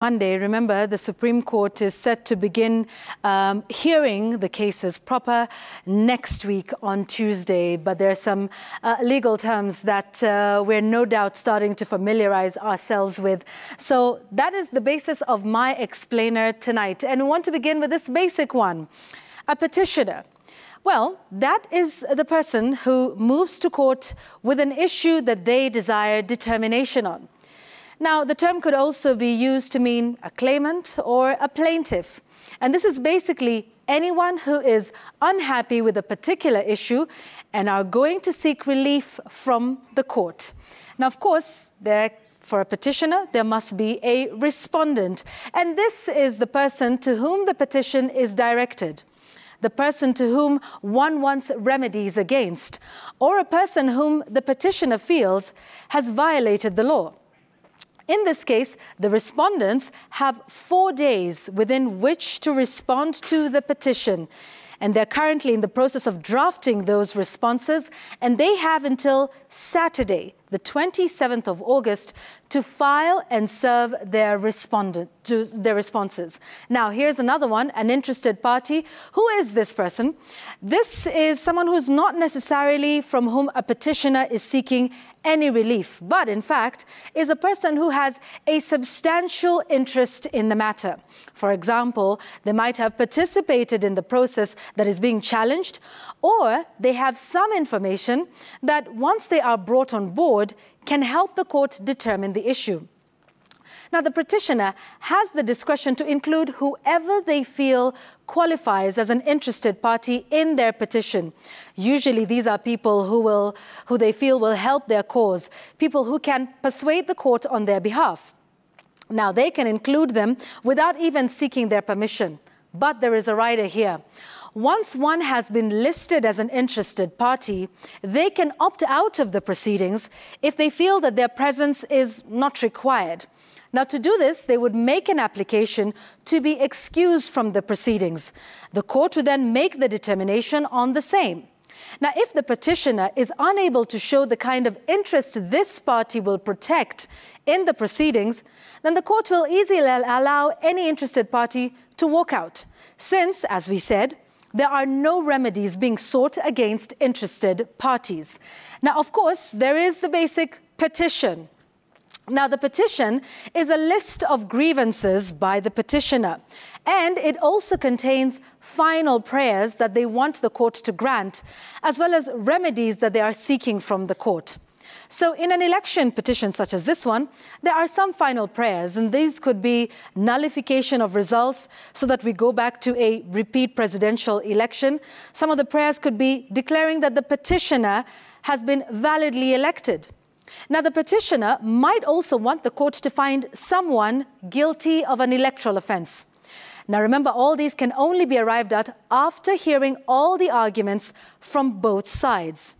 Monday, remember, the Supreme Court is set to begin hearing the cases proper next week on Tuesday. But there are some legal terms that we're no doubt starting to familiarize ourselves with. So that is the basis of my explainer tonight. And we want to begin with this basic one. A petitioner. Well, that is the person who moves to court with an issue that they desire determination on. Now, the term could also be used to mean a claimant or a plaintiff. And this is basically anyone who is unhappy with a particular issue and are going to seek relief from the court. Now, of course, for a petitioner, there must be a respondent. And this is the person to whom the petition is directed, the person to whom one wants remedies against, or a person whom the petitioner feels has violated the law. In this case, the respondents have 4 days within which to respond to the petition. And they're currently in the process of drafting those responses. And they have until Saturday, the 27th of August, to file and serve their responses. Now, here's another one, an interested party. Who is this person? This is someone who's not necessarily from whom a petitioner is seeking any relief, but in fact is a person who has a substantial interest in the matter. For example, they might have participated in the process that is being challenged, or they have some information that once they are brought on board can help the court determine the issue. Now, the petitioner has the discretion to include whoever they feel qualifies as an interested party in their petition. Usually, these are people who they feel will help their cause, people who can persuade the court on their behalf. Now, they can include them without even seeking their permission. But there is a rider here. Once one has been listed as an interested party, they can opt out of the proceedings if they feel that their presence is not required. Now, to do this, they would make an application to be excused from the proceedings. The court would then make the determination on the same. Now, if the petitioner is unable to show the kind of interest this party will protect in the proceedings, then the court will easily allow any interested party to walk out, since, as we said, there are no remedies being sought against interested parties. Now, of course, there is the basic petition. Now, the petition is a list of grievances by the petitioner, and it also contains final prayers that they want the court to grant, as well as remedies that they are seeking from the court. So in an election petition such as this one, there are some final prayers, and these could be nullification of results so that we go back to a repeat presidential election. Some of the prayers could be declaring that the petitioner has been validly elected. Now, the petitioner might also want the court to find someone guilty of an electoral offence. Now, remember, all these can only be arrived at after hearing all the arguments from both sides.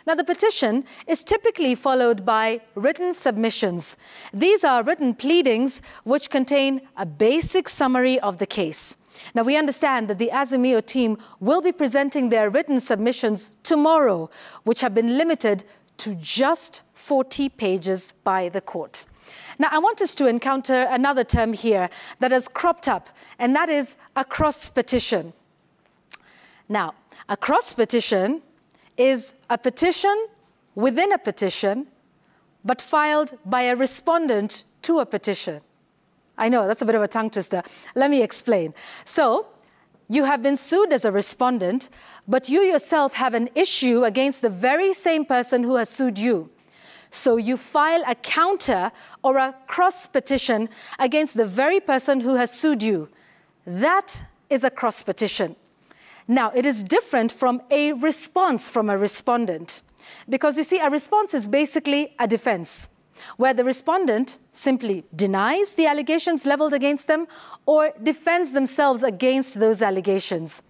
Now, the petition is typically followed by written submissions. These are written pleadings which contain a basic summary of the case. Now, we understand that the Azimio team will be presenting their written submissions tomorrow, which have been limited to just 40 pages by the court. Now, I want us to encounter another term here that has cropped up, and that is a cross petition. Now, a cross petition is a petition within a petition, but filed by a respondent to a petition. I know, that's a bit of a tongue twister. Let me explain. So, you have been sued as a respondent, but you yourself have an issue against the very same person who has sued you. So you file a counter or a cross petition against the very person who has sued you. That is a cross petition. Now, it is different from a response from a respondent, because you see, a response is basically a defense, where the respondent simply denies the allegations leveled against them or defends themselves against those allegations.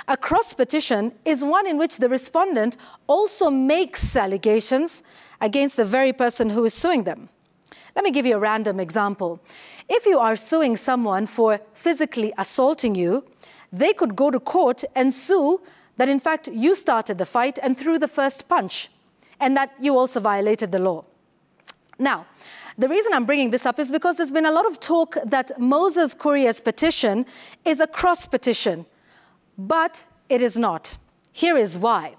A cross petition is one in which the respondent also makes allegations against the very person who is suing them. Let me give you a random example. If you are suing someone for physically assaulting you, they could go to court and sue that, in fact, you started the fight and threw the first punch, and that you also violated the law. Now, the reason I'm bringing this up is because there's been a lot of talk that Moses Kuria's petition is a cross petition, but it is not. Here is why.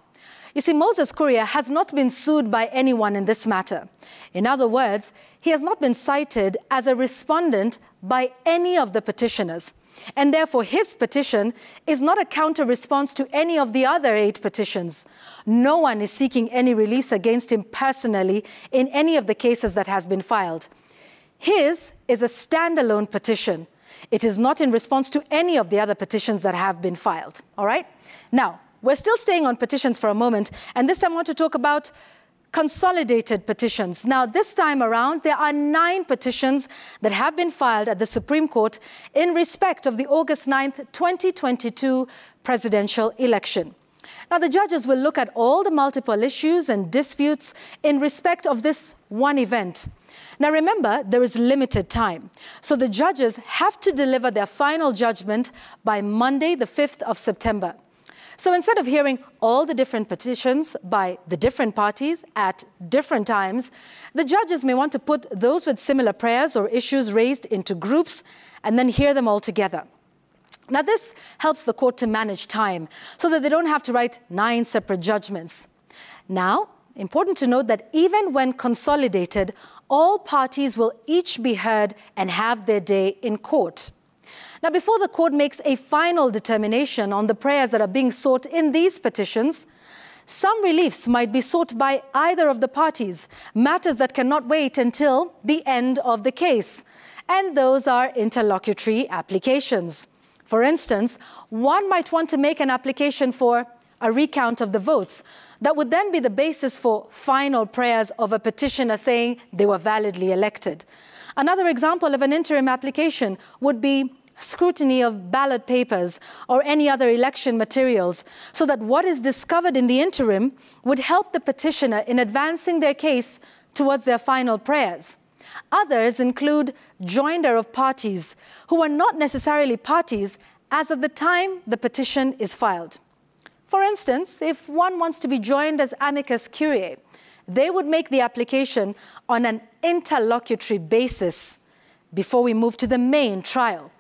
You see, Moses Kuria has not been sued by anyone in this matter. In other words, he has not been cited as a respondent by any of the petitioners. And therefore, his petition is not a counter-response to any of the other 8 petitions. No one is seeking any relief against him personally in any of the cases that has been filed. His is a standalone petition. It is not in response to any of the other petitions that have been filed. All right? Now, we're still staying on petitions for a moment, and this time I want to talk about consolidated petitions. Now, this time around, there are 9 petitions that have been filed at the Supreme Court in respect of the August 9th, 2022 presidential election. Now, the judges will look at all the multiple issues and disputes in respect of this one event. Now, remember, there is limited time. So the judges have to deliver their final judgment by Monday, the 5th of September. So instead of hearing all the different petitions by the different parties at different times, the judges may want to put those with similar prayers or issues raised into groups and then hear them all together. Now, this helps the court to manage time so that they don't have to write 9 separate judgments. Now, important to note that even when consolidated, all parties will each be heard and have their day in court. Now, before the court makes a final determination on the prayers that are being sought in these petitions, some reliefs might be sought by either of the parties, matters that cannot wait until the end of the case, and those are interlocutory applications. For instance, one might want to make an application for a recount of the votes that would then be the basis for final prayers of a petitioner saying they were validly elected. Another example of an interim application would be scrutiny of ballot papers or any other election materials, so that what is discovered in the interim would help the petitioner in advancing their case towards their final prayers. Others include joinder of parties who are not necessarily parties as of the time the petition is filed. For instance, if one wants to be joined as amicus curiae, they would make the application on an interlocutory basis before we move to the main trial.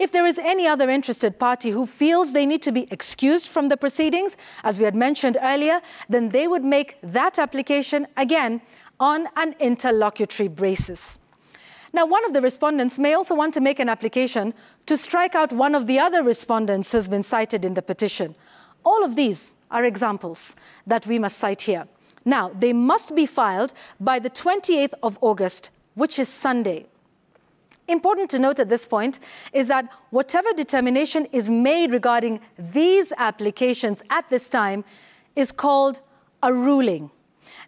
If there is any other interested party who feels they need to be excused from the proceedings, as we had mentioned earlier, then they would make that application again on an interlocutory basis. Now, one of the respondents may also want to make an application to strike out one of the other respondents who has been cited in the petition. All of these are examples that we must cite here. Now, they must be filed by the 28th of August, which is Sunday. Important to note at this point is that whatever determination is made regarding these applications at this time is called a ruling.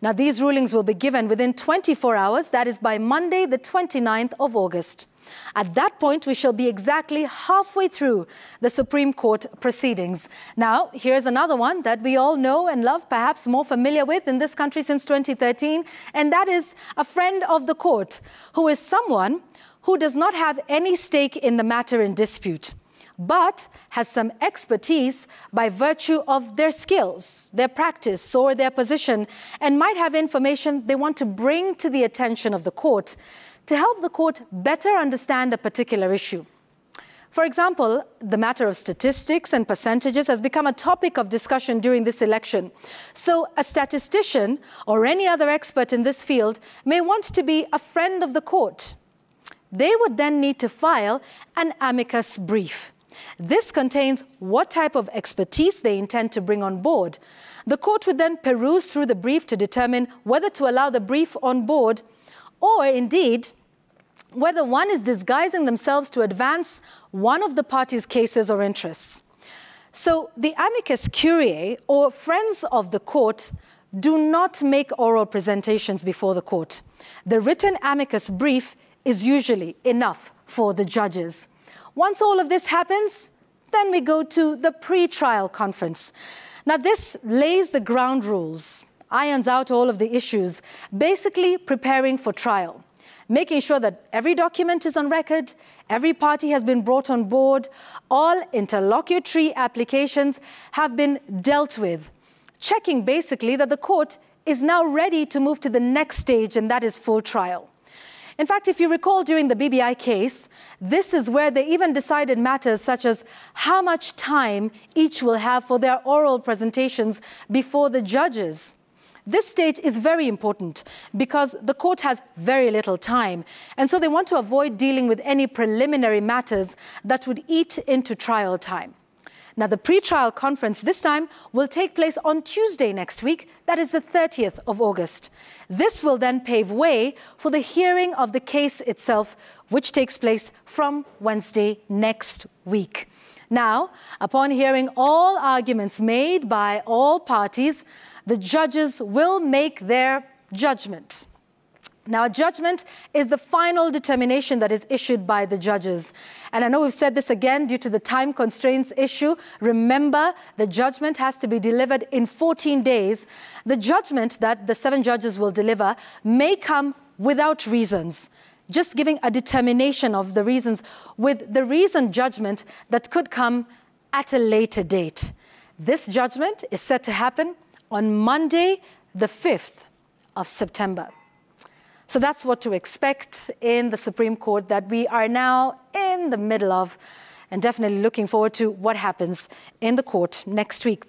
Now, these rulings will be given within 24 hours, that is by Monday, the 29th of August. At that point, we shall be exactly halfway through the Supreme Court proceedings. Now, here's another one that we all know and love, perhaps more familiar with in this country since 2013, and that is a friend of the court, who is someone who does not have any stake in the matter in dispute, but has some expertise by virtue of their skills, their practice, or their position, and might have information they want to bring to the attention of the court to help the court better understand a particular issue. For example, the matter of statistics and percentages has become a topic of discussion during this election. So a statistician or any other expert in this field may want to be a friend of the court. They would then need to file an amicus brief. This contains what type of expertise they intend to bring on board. The court would then peruse through the brief to determine whether to allow the brief on board, or indeed, whether one is disguising themselves to advance one of the party's cases or interests. So the amicus curiae, or friends of the court, do not make oral presentations before the court. The written amicus brief is usually enough for the judges. Once all of this happens, then we go to the pretrial conference. Now, this lays the ground rules, irons out all of the issues, basically preparing for trial, making sure that every document is on record, every party has been brought on board, all interlocutory applications have been dealt with, checking basically that the court is now ready to move to the next stage, and that is full trial. In fact, if you recall during the BBI case, this is where they even decided matters such as how much time each will have for their oral presentations before the judges. This stage is very important because the court has very little time, and so they want to avoid dealing with any preliminary matters that would eat into trial time. Now, the pretrial conference this time will take place on Tuesday next week, that is the 30th of August. This will then pave way for the hearing of the case itself, which takes place from Wednesday next week. Now, upon hearing all arguments made by all parties, the judges will make their judgment. Now, a judgment is the final determination that is issued by the judges. And I know we've said this again due to the time constraints issue. Remember, the judgment has to be delivered in 14 days. The judgment that the 7 judges will deliver may come without reasons, just giving a determination of the reasons with the reasoned judgment that could come at a later date. This judgment is set to happen on Monday, the 5th of September. So that's what to expect in the Supreme Court that we are now in the middle of, and definitely looking forward to what happens in the court next week.